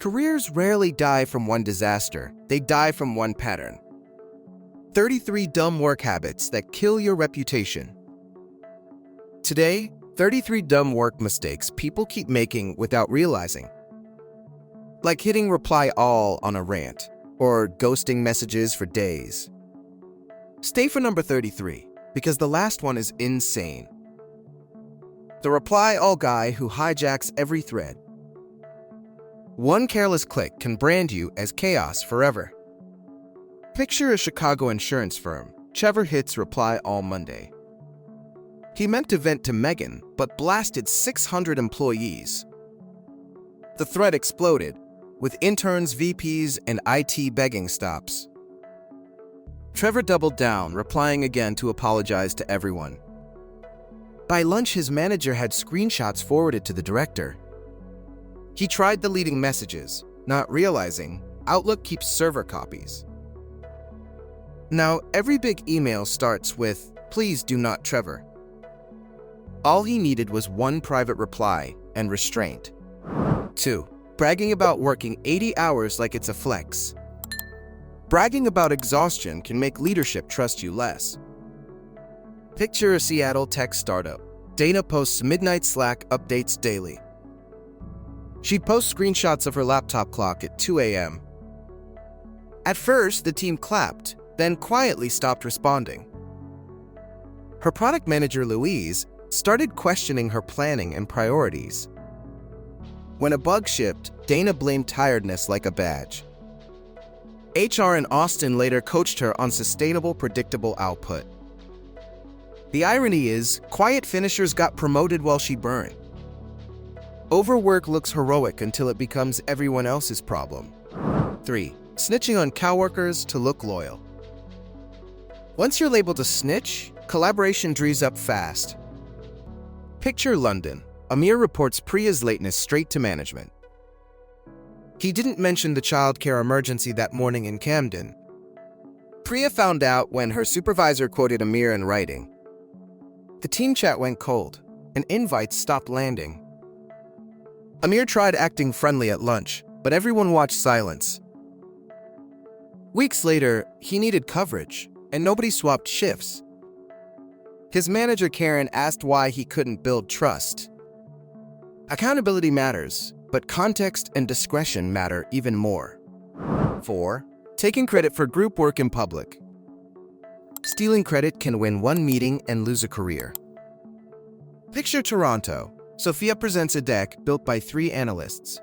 Careers rarely die from one disaster, they die from one pattern. 33 dumb work habits that kill your reputation. Today, 33 dumb work mistakes people keep making without realizing. Like hitting reply all on a rant, or ghosting messages for days. Stay for number 33, because the last one is insane. The reply all guy who hijacks every thread. One careless click can brand you as chaos forever. Picture a Chicago insurance firm. Trevor hits reply all Monday. He meant to vent to Megan, but blasted 600 employees. The thread exploded, with interns, VPs, and IT begging stops. Trevor doubled down, replying again to apologize to everyone. By lunch, his manager had screenshots forwarded to the director. He tried deleting messages, not realizing Outlook keeps server copies. Now, every big email starts with, "Please do not Trevor." All he needed was one private reply and restraint. 2. Bragging about working 80 hours like it's a flex. Bragging about exhaustion can make leadership trust you less. Picture a Seattle tech startup. Dana posts midnight Slack updates daily. She'd post screenshots of her laptop clock at 2 a.m. At first, the team clapped, then quietly stopped responding. Her product manager, Louise, started questioning her planning and priorities. When a bug shipped, Dana blamed tiredness like a badge. HR in Austin later coached her on sustainable, predictable output. The irony is, quiet finishers got promoted while she burned. Overwork looks heroic until it becomes everyone else's problem. 3. Snitching on coworkers to look loyal. Once you're labeled a snitch, collaboration dries up fast. Picture London. Amir reports Priya's lateness straight to management. He didn't mention the childcare emergency that morning in Camden. Priya found out when her supervisor quoted Amir in writing. The team chat went cold, and invites stopped landing. Amir tried acting friendly at lunch, but everyone watched silence. Weeks later, he needed coverage, and nobody swapped shifts. His manager, Karen, asked why he couldn't build trust. Accountability matters, but context and discretion matter even more. 4. Taking credit for group work in public. Stealing credit can win one meeting and lose a career. Picture Toronto. Sophia presents a deck built by 3 analysts.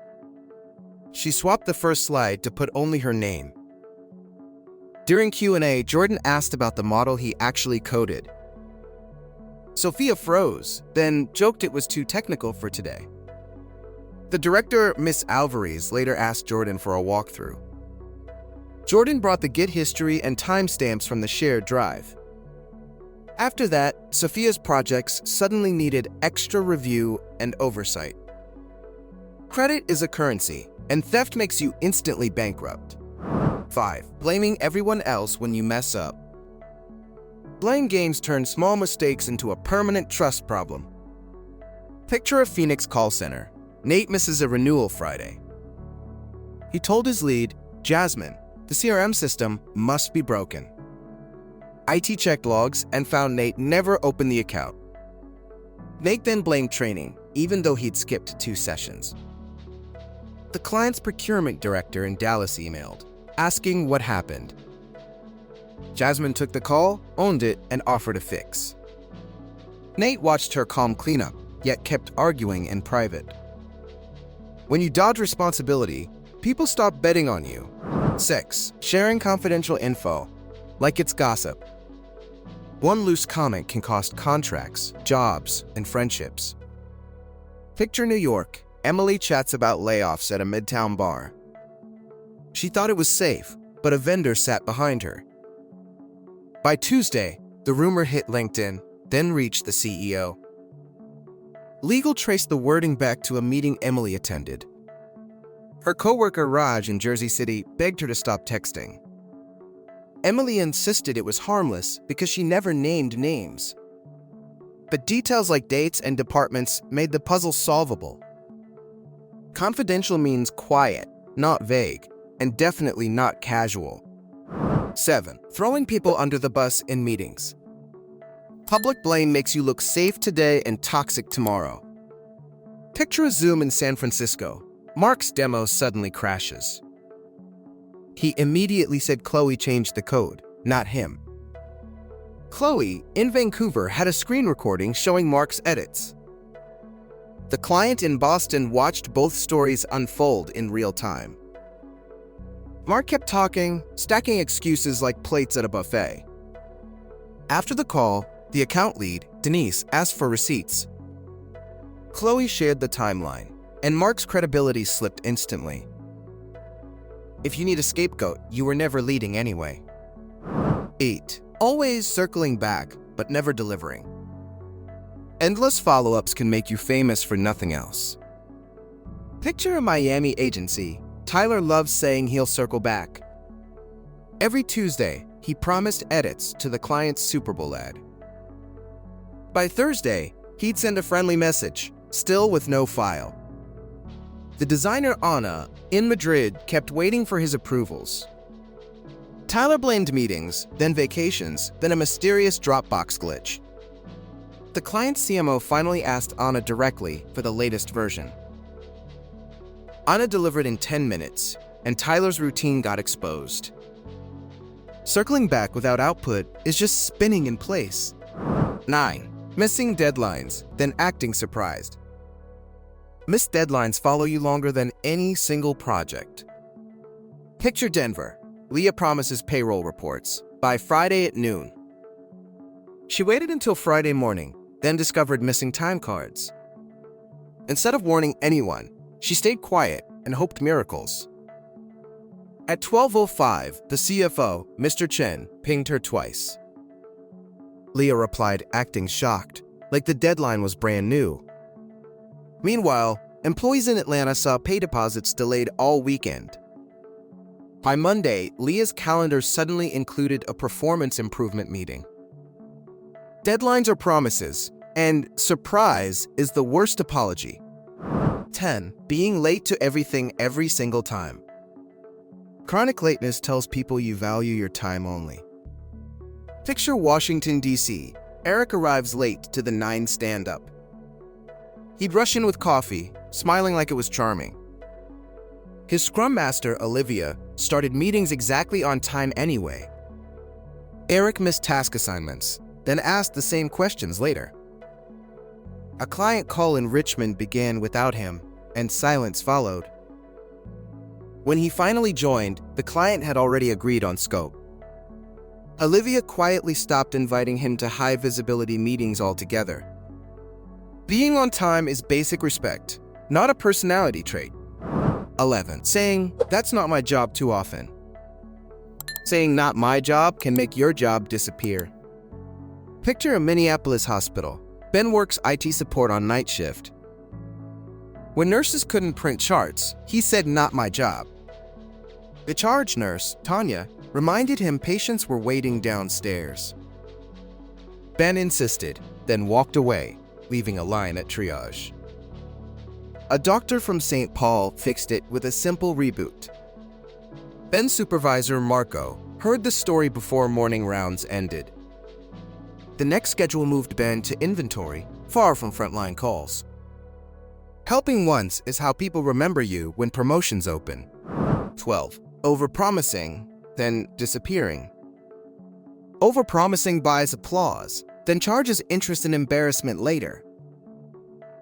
She swapped the first slide to put only her name. During Q&A, Jordan asked about the model he actually coded. Sophia froze, then joked it was too technical for today. The director, Miss Alvarez, later asked Jordan for a walkthrough. Jordan brought the Git history and timestamps from the shared drive. After that, Sophia's projects suddenly needed extra review and oversight. Credit is a currency, and theft makes you instantly bankrupt. 5. Blaming everyone else when you mess up. Blame games turn small mistakes into a permanent trust problem. Picture a Phoenix call center. Nate misses a renewal Friday. He told his lead, Jasmine, the CRM system must be broken. IT checked logs and found Nate never opened the account. Nate then blamed training, even though he'd skipped 2 sessions. The client's procurement director in Dallas emailed, asking what happened. Jasmine took the call, owned it, and offered a fix. Nate watched her calm cleanup, yet kept arguing in private. When you dodge responsibility, people stop betting on you. 6. Sharing confidential info, like it's gossip. One loose comment can cost contracts, jobs, and friendships. Picture New York. Emily chats about layoffs at a midtown bar. She thought it was safe, but a vendor sat behind her. By Tuesday, the rumor hit LinkedIn, then reached the CEO. Legal traced the wording back to a meeting Emily attended. Her coworker Raj in Jersey City begged her to stop texting. Emily insisted it was harmless because she never named names. But details like dates and departments made the puzzle solvable. Confidential means quiet, not vague, and definitely not casual. 7. Throwing people under the bus in meetings. Public blame makes you look safe today and toxic tomorrow. Picture a Zoom in San Francisco. Mark's demo suddenly crashes. He immediately said Chloe changed the code, not him. Chloe, in Vancouver, had a screen recording showing Mark's edits. The client in Boston watched both stories unfold in real time. Mark kept talking, stacking excuses like plates at a buffet. After the call, the account lead, Denise, asked for receipts. Chloe shared the timeline, and Mark's credibility slipped instantly. If you need a scapegoat, you were never leading anyway. 8. Always circling back, but never delivering. Endless follow-ups can make you famous for nothing else. Picture a Miami agency. Tyler loves saying he'll circle back. Every Tuesday, he promised edits to the client's Super Bowl ad. By Thursday, he'd send a friendly message, still with no file. The designer Anna, in Madrid, kept waiting for his approvals. Tyler blamed meetings, then vacations, then a mysterious Dropbox glitch. The client's CMO finally asked Anna directly for the latest version. Anna delivered in 10 minutes, and Tyler's routine got exposed. Circling back without output is just spinning in place. 9. Missing deadlines, then acting surprised. Missed deadlines follow you longer than any single project. Picture Denver. Leah promises payroll reports by Friday at noon. She waited until Friday morning, then discovered missing time cards. Instead of warning anyone, she stayed quiet and hoped miracles. At 12:05, the CFO, Mr. Chen, pinged her twice. Leah replied, acting shocked, like the deadline was brand new. Meanwhile, employees in Atlanta saw pay deposits delayed all weekend. By Monday, Leah's calendar suddenly included a performance improvement meeting. Deadlines are promises, and surprise is the worst apology. 10. Being late to everything every single time. Chronic lateness tells people you value your time only. Picture Washington, D.C. Eric arrives late to the 9 stand-up. He'd rush in with coffee, smiling like it was charming. His scrum master, Olivia, started meetings exactly on time anyway. Eric missed task assignments, then asked the same questions later. A client call in Richmond began without him, and silence followed. When he finally joined, the client had already agreed on scope. Olivia quietly stopped inviting him to high-visibility meetings altogether. Being on time is basic respect, not a personality trait. 11. Saying, "That's not my job," too often. Saying "not my job" can make your job disappear. Picture a Minneapolis hospital. Ben works IT support on night shift. When nurses couldn't print charts, he said, "Not my job." The charge nurse, Tanya, reminded him patients were waiting downstairs. Ben insisted, then walked away, leaving a line at triage. A doctor from St. Paul fixed it with a simple reboot. Ben's supervisor, Marco, heard the story before morning rounds ended. The next schedule moved Ben to inventory, far from frontline calls. Helping once is how people remember you when promotions open. 12. Overpromising, then disappearing. Overpromising buys applause, then charges interest and embarrassment later.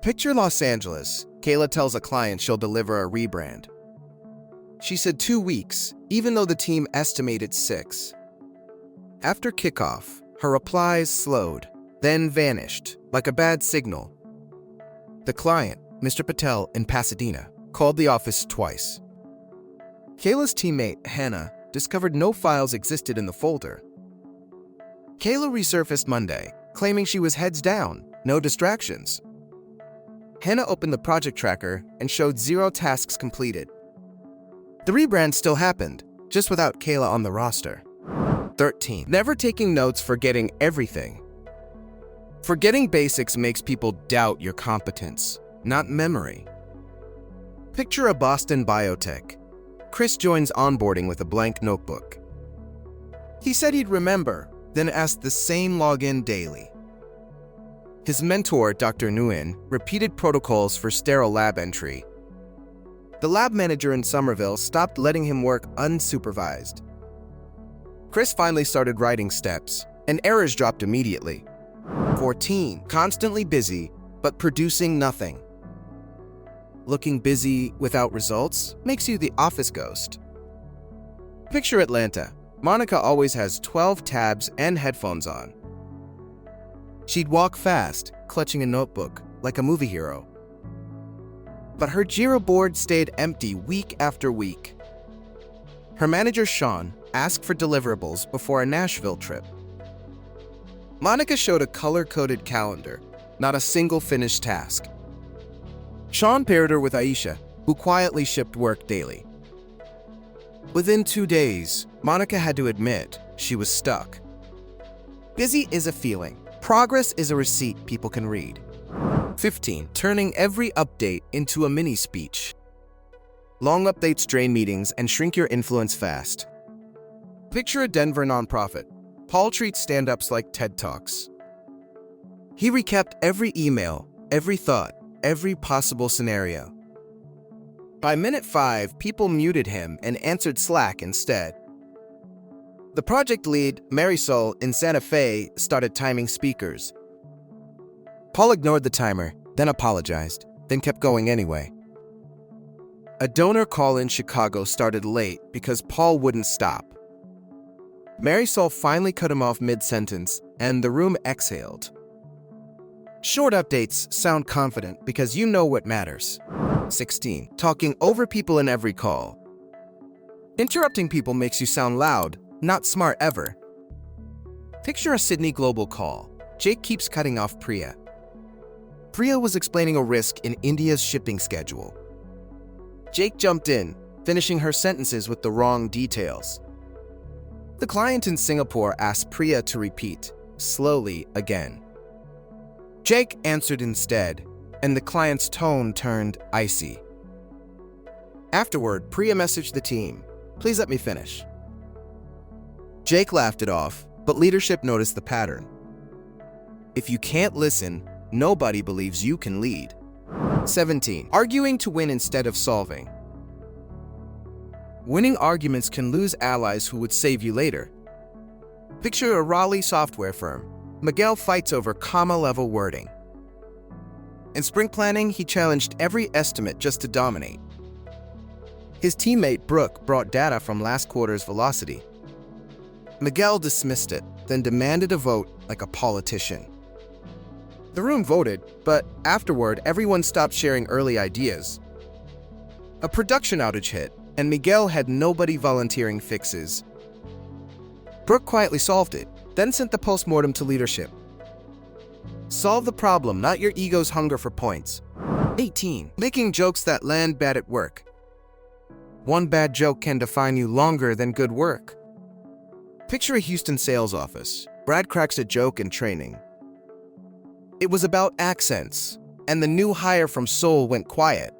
Picture Los Angeles. Kayla tells a client she'll deliver a rebrand. She said 2 weeks, even though the team estimated 6. After kickoff, her replies slowed, then vanished, like a bad signal. The client, Mr. Patel in Pasadena, called the office twice. Kayla's teammate, Hannah, discovered no files existed in the folder. Kayla resurfaced Monday, claiming she was heads down, no distractions. Hannah opened the project tracker and showed 0 tasks completed. The rebrand still happened, just without Kayla on the roster. 13. Never taking notes, forgetting everything. Forgetting basics makes people doubt your competence, not memory. Picture a Boston biotech. Chris joins onboarding with a blank notebook. He said he'd remember, then asked the same login daily. His mentor, Dr. Nguyen, repeated protocols for sterile lab entry. The lab manager in Somerville stopped letting him work unsupervised. Chris finally started writing steps, and errors dropped immediately. 14. Constantly busy, but producing nothing. Looking busy without results makes you the office ghost. Picture Atlanta. Monica always has 12 tabs and headphones on. She'd walk fast, clutching a notebook, like a movie hero. But her Jira board stayed empty week after week. Her manager, Sean, asked for deliverables before a Nashville trip. Monica showed a color-coded calendar, not a single finished task. Sean paired her with Aisha, who quietly shipped work daily. Within 2 days, Monica had to admit she was stuck. Busy is a feeling. Progress is a receipt people can read. 15. Turning every update into a mini-speech. Long updates drain meetings and shrink your influence fast. Picture a Denver nonprofit. Paul treats stand-ups like TED Talks. He recapped every email, every thought, every possible scenario. By minute 5, people muted him and answered Slack instead. The project lead, Marisol, in Santa Fe, started timing speakers. Paul ignored the timer, then apologized, then kept going anyway. A donor call in Chicago started late because Paul wouldn't stop. Marisol finally cut him off mid-sentence, and the room exhaled. Short updates sound confident because you know what matters. 16. Talking over people in every call. Interrupting people makes you sound loud, not smart ever. Picture a Sydney Global call. Jake keeps cutting off Priya. Priya was explaining a risk in India's shipping schedule. Jake jumped in, finishing her sentences with the wrong details. The client in Singapore asked Priya to repeat, slowly again. Jake answered instead, and the client's tone turned icy. Afterward, Priya messaged the team, "Please let me finish." Jake laughed it off, but leadership noticed the pattern. If you can't listen, nobody believes you can lead. 17. Arguing to win instead of solving. Winning arguments can lose allies who would save you later. Picture a Raleigh software firm. Miguel fights over comma-level wording. In sprint planning, he challenged every estimate just to dominate. His teammate Brooke brought data from last quarter's velocity. Miguel dismissed it, then demanded a vote like a politician. The room voted, but afterward, everyone stopped sharing early ideas. A production outage hit, and Miguel had nobody volunteering fixes. Brooke quietly solved it, then sent the postmortem to leadership. Solve the problem, not your ego's hunger for points. 18. Making jokes that land bad at work. One bad joke can define you longer than good work. Picture a Houston sales office. Brad cracks a joke in training. It was about accents, and the new hire from Seoul went quiet.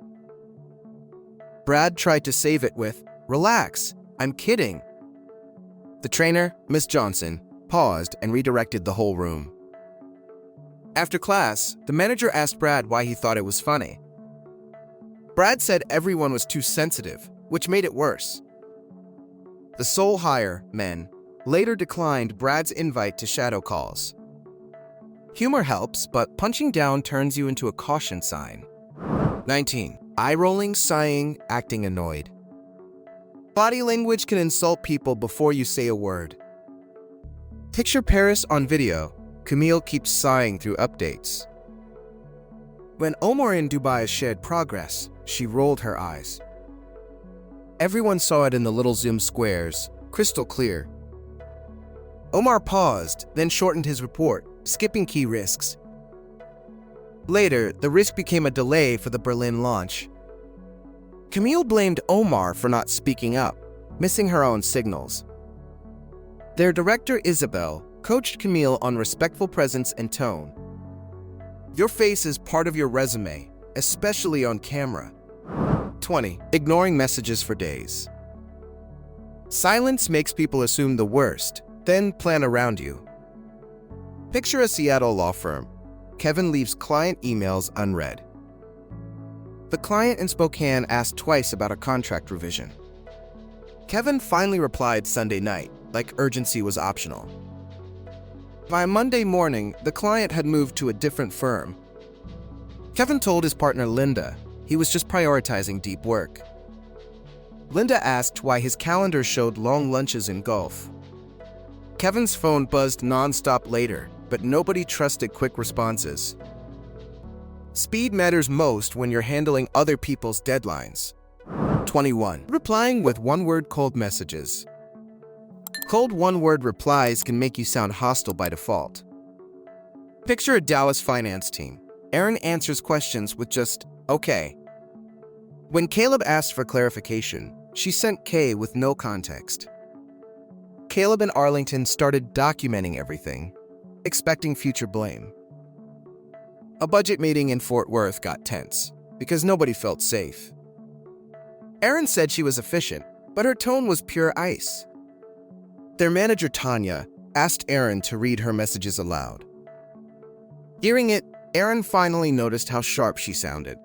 Brad tried to save it with, "Relax, I'm kidding." The trainer, Miss Johnson, paused and redirected the whole room. After class, the manager asked Brad why he thought it was funny. Brad said everyone was too sensitive, which made it worse. The Seoul hire, men, later declined Brad's invite to shadow calls. Humor helps, but punching down turns you into a caution sign. 19. Eye-rolling, sighing, acting annoyed. Body language can insult people before you say a word. Picture Paris on video. Camille keeps sighing through updates. When Omar in Dubai shared progress, she rolled her eyes. Everyone saw it in the little Zoom squares, crystal clear. Omar paused, then shortened his report, skipping key risks. Later, the risk became a delay for the Berlin launch. Camille blamed Omar for not speaking up, missing her own signals. Their director, Isabel, coached Camille on respectful presence and tone. Your face is part of your resume, especially on camera. 20. Ignoring messages for days. Silence makes people assume the worst, then plan around you. Picture a Seattle law firm. Kevin leaves client emails unread. The client in Spokane asked twice about a contract revision. Kevin finally replied Sunday night, like urgency was optional. By Monday morning, the client had moved to a different firm. Kevin told his partner Linda he was just prioritizing deep work. Linda asked why his calendar showed long lunches in golf. Kevin's phone buzzed nonstop later, but nobody trusted quick responses. Speed matters most when you're handling other people's deadlines. 21. Replying with one-word cold messages. Cold one-word replies can make you sound hostile by default. Picture a Dallas finance team. Aaron answers questions with just, "Okay." When Caleb asked for clarification, she sent K with no context. Caleb and Arlington started documenting everything, expecting future blame. A budget meeting in Fort Worth got tense because nobody felt safe. Aaron said she was efficient, but her tone was pure ice. Their manager, Tanya, asked Aaron to read her messages aloud. Hearing it, Aaron finally noticed how sharp she sounded.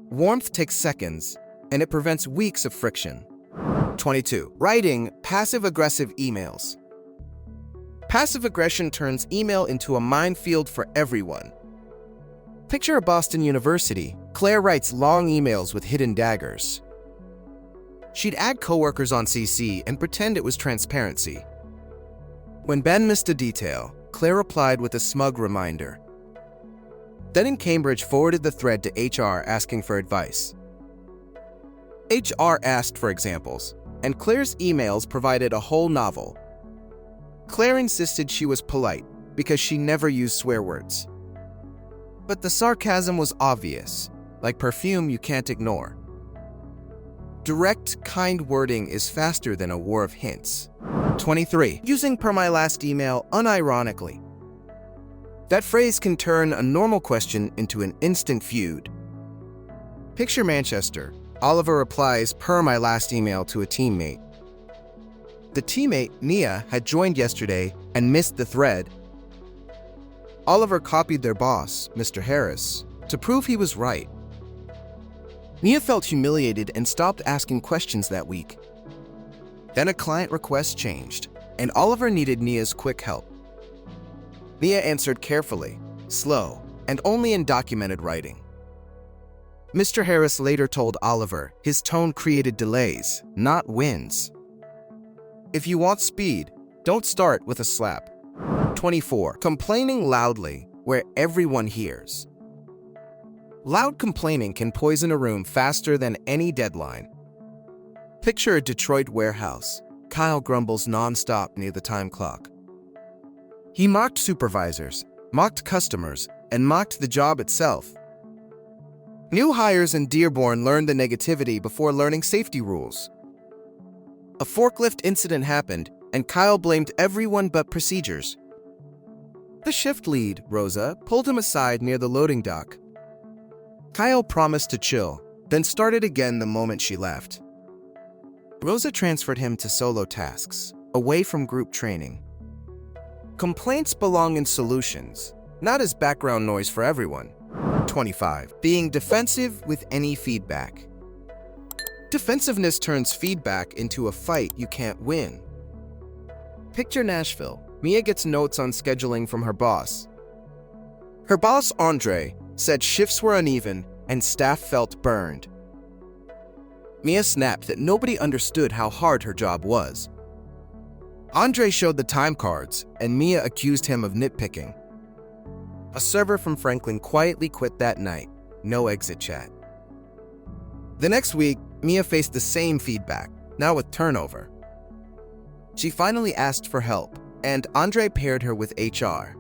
Warmth takes seconds, and it prevents weeks of friction. 22. Writing passive-aggressive emails. Passive aggression turns email into a minefield for everyone. Picture a Boston University. Claire writes long emails with hidden daggers. She'd add coworkers on CC and pretend it was transparency. When Ben missed a detail, Claire replied with a smug reminder. Then in Cambridge forwarded the thread to HR asking for advice. HR asked for examples, and Claire's emails provided a whole novel. Claire insisted she was polite because she never used swear words. But the sarcasm was obvious, like perfume you can't ignore. Direct, kind wording is faster than a war of hints. 23. Using per my last email unironically. That phrase can turn a normal question into an instant feud. Picture Manchester. Oliver replies per my last email to a teammate. The teammate, Nia, had joined yesterday and missed the thread. Oliver copied their boss, Mr. Harris, to prove he was right. Nia felt humiliated and stopped asking questions that week. Then a client request changed, and Oliver needed Nia's quick help. Nia answered carefully, slow, and only in documented writing. Mr. Harris later told Oliver his tone created delays, not wins. If you want speed, don't start with a slap. 24. Complaining loudly where everyone hears. Loud complaining can poison a room faster than any deadline. Picture a Detroit warehouse. Kyle grumbles nonstop near the time clock. He mocked supervisors, mocked customers, and mocked the job itself. New hires in Dearborn learned the negativity before learning safety rules. A forklift incident happened, and Kyle blamed everyone but procedures. The shift lead, Rosa, pulled him aside near the loading dock. Kyle promised to chill, then started again the moment she left. Rosa transferred him to solo tasks, away from group training. Complaints belong in solutions, not as background noise for everyone. 25. Being defensive with any feedback. Defensiveness turns feedback into a fight you can't win. Picture Nashville. Mia gets notes on scheduling from her boss. Her boss, Andre, said shifts were uneven and staff felt burned. Mia snapped that nobody understood how hard her job was. Andre showed the time cards, and Mia accused him of nitpicking. A server from Franklin quietly quit that night, no exit chat. The next week, Mia faced the same feedback, now with turnover. She finally asked for help, and Andre paired her with HR.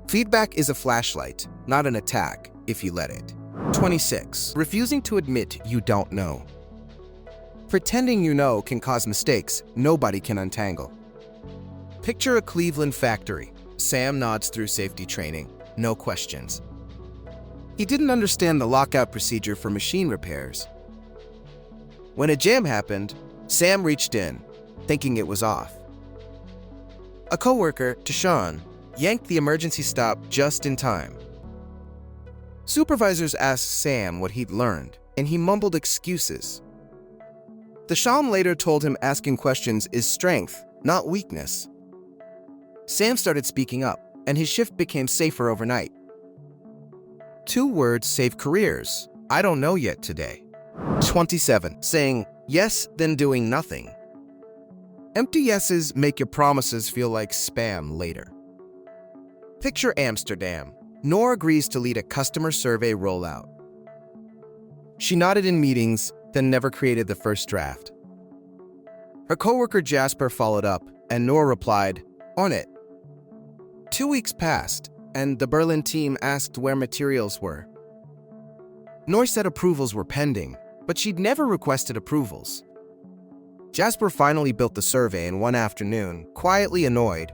Feedback is a flashlight, not an attack, if you let it. 26. Refusing to admit you don't know. Pretending you know can cause mistakes nobody can untangle. Picture a Cleveland factory. Sam nods through safety training, no questions. He didn't understand the lockout procedure for machine repairs. When a jam happened, Sam reached in, thinking it was off. A coworker, Tashawn, yanked the emergency stop just in time. Supervisors asked Sam what he'd learned, and he mumbled excuses. Tashawn later told him asking questions is strength, not weakness. Sam started speaking up, and his shift became safer overnight. 2 words save careers. I don't know yet today. 27. Saying yes, then doing nothing. Empty yeses make your promises feel like spam later. Picture Amsterdam. Noor agrees to lead a customer survey rollout. She nodded in meetings, then never created the first draft. Her coworker Jasper followed up, and Noor replied, "On it." 2 weeks passed, and the Berlin team asked where materials were. Noor said approvals were pending, but she'd never requested approvals. Jasper finally built the survey in one afternoon, quietly annoyed.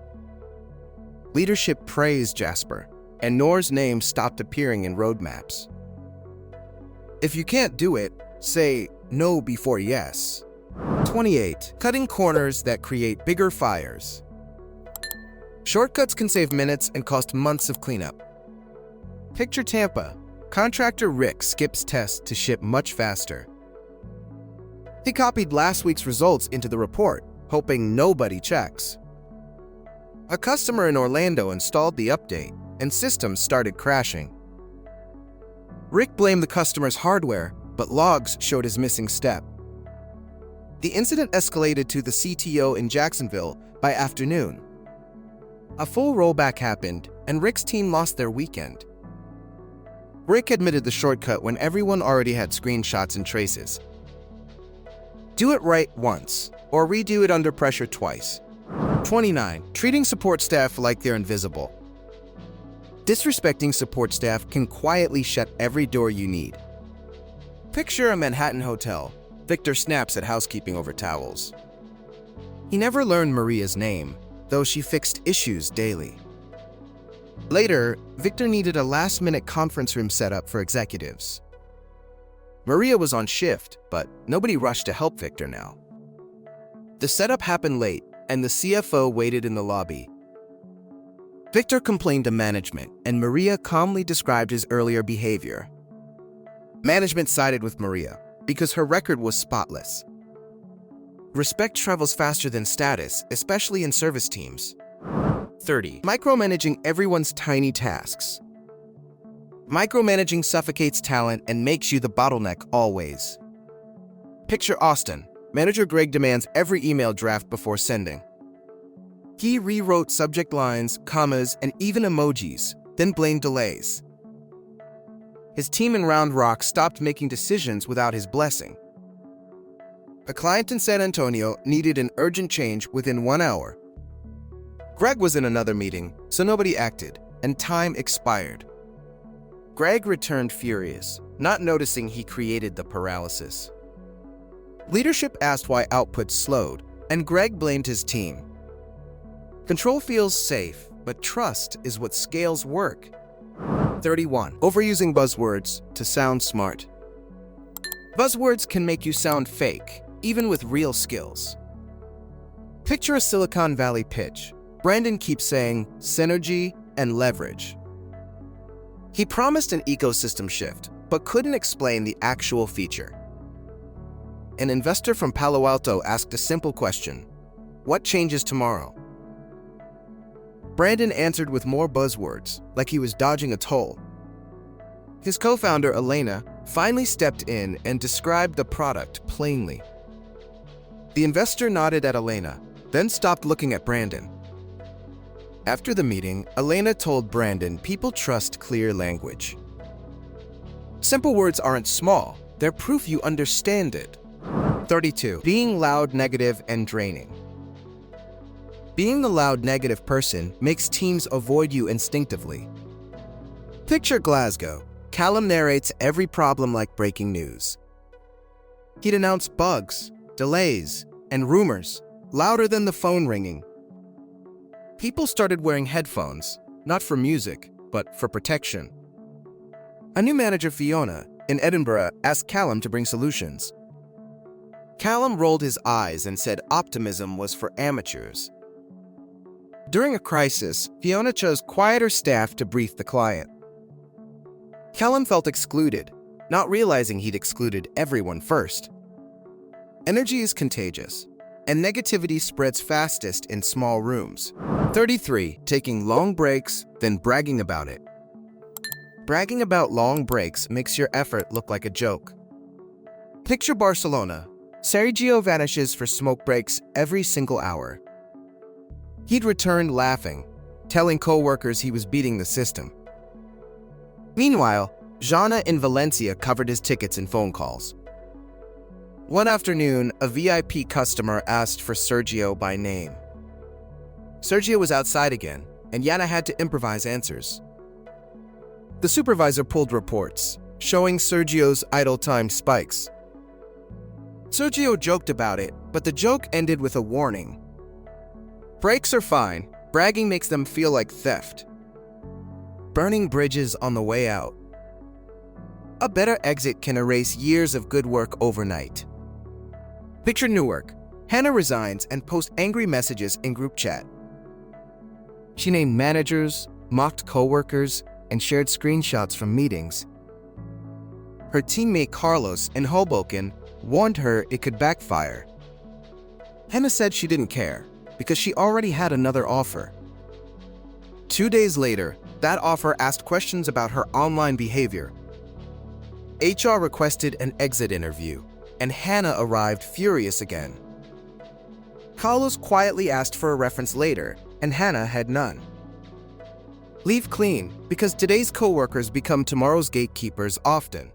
Leadership praised Jasper, and Noor's name stopped appearing in roadmaps. If you can't do it, say no before yes. 28. Cutting corners that create bigger fires. Shortcuts can save minutes and cost months of cleanup. Picture Tampa. Contractor Rick skips tests to ship much faster. He copied last week's results into the report, hoping nobody checks. A customer in Orlando installed the update, and systems started crashing. Rick blamed the customer's hardware, but logs showed his missing step. The incident escalated to the CTO in Jacksonville by afternoon. A full rollback happened, and Rick's team lost their weekend. Rick admitted the shortcut when everyone already had screenshots and traces. Do it right once, or redo it under pressure twice. 29. Treating support staff like they're invisible. Disrespecting support staff can quietly shut every door you need. Picture a Manhattan hotel. Victor snaps at housekeeping over towels. He never learned Maria's name, though she fixed issues daily. Later, Victor needed a last-minute conference room set up for executives. Maria was on shift, but nobody rushed to help Victor now. The setup happened late, and the CFO waited in the lobby. Victor complained to management, and Maria calmly described his earlier behavior. Management sided with Maria because her record was spotless. Respect travels faster than status, especially in service teams. 30. Micromanaging everyone's tiny tasks. Micromanaging suffocates talent and makes you the bottleneck always. Picture Austin. Manager Greg demands every email draft before sending. He rewrote subject lines, commas, and even emojis, then blamed delays. His team in Round Rock stopped making decisions without his blessing. A client in San Antonio needed an urgent change within 1 hour. Greg was in another meeting, so nobody acted, and time expired. Greg returned furious, not noticing he created the paralysis. Leadership asked why output slowed, and Greg blamed his team. Control feels safe, but trust is what scales work. 31. Overusing buzzwords to sound smart. Buzzwords can make you sound fake, even with real skills. Picture a Silicon Valley pitch. Brandon keeps saying synergy and leverage. He promised an ecosystem shift, but couldn't explain the actual feature. An investor from Palo Alto asked a simple question: what changes tomorrow? Brandon answered with more buzzwords, like he was dodging a toll. His co-founder, Elena, finally stepped in and described the product plainly. The investor nodded at Elena, then stopped looking at Brandon. After the meeting, Elena told Brandon people trust clear language. Simple words aren't small, they're proof you understand it. 32. Being loud, negative, and draining. Being the loud, negative person makes teams avoid you instinctively. Picture Glasgow. Callum narrates every problem like breaking news. He'd announce bugs, delays, and rumors, louder than the phone ringing. People started wearing headphones, not for music, but for protection. A new manager, Fiona, in Edinburgh, asked Callum to bring solutions. Callum rolled his eyes and said optimism was for amateurs. During a crisis, Fiona chose quieter staff to brief the client. Callum felt excluded, not realizing he'd excluded everyone first. Energy is contagious, and negativity spreads fastest in small rooms. 33. Taking long breaks, then bragging about it. Bragging about long breaks makes your effort look like a joke. Picture Barcelona. Sergio vanishes for smoke breaks every single hour. He'd return laughing, telling co-workers he was beating the system. Meanwhile, Jana in Valencia covered his tickets and phone calls. One afternoon, a VIP customer asked for Sergio by name. Sergio was outside again, and Yana had to improvise answers. The supervisor pulled reports, showing Sergio's idle time spikes. Sergio joked about it, but the joke ended with a warning. Breaks are fine, bragging makes them feel like theft. Burning bridges on the way out. A better exit can erase years of good work overnight. Picture Newark. Hannah resigns and posts angry messages in group chat. She named managers, mocked co-workers, and shared screenshots from meetings. Her teammate Carlos in Hoboken warned her it could backfire. Hannah said she didn't care because she already had another offer. 2 days later, that offer asked questions about her online behavior. HR requested an exit interview, and Hannah arrived furious again. Carlos quietly asked for a reference later, and Hannah had none. Leave clean, because today's co-workers become tomorrow's gatekeepers often.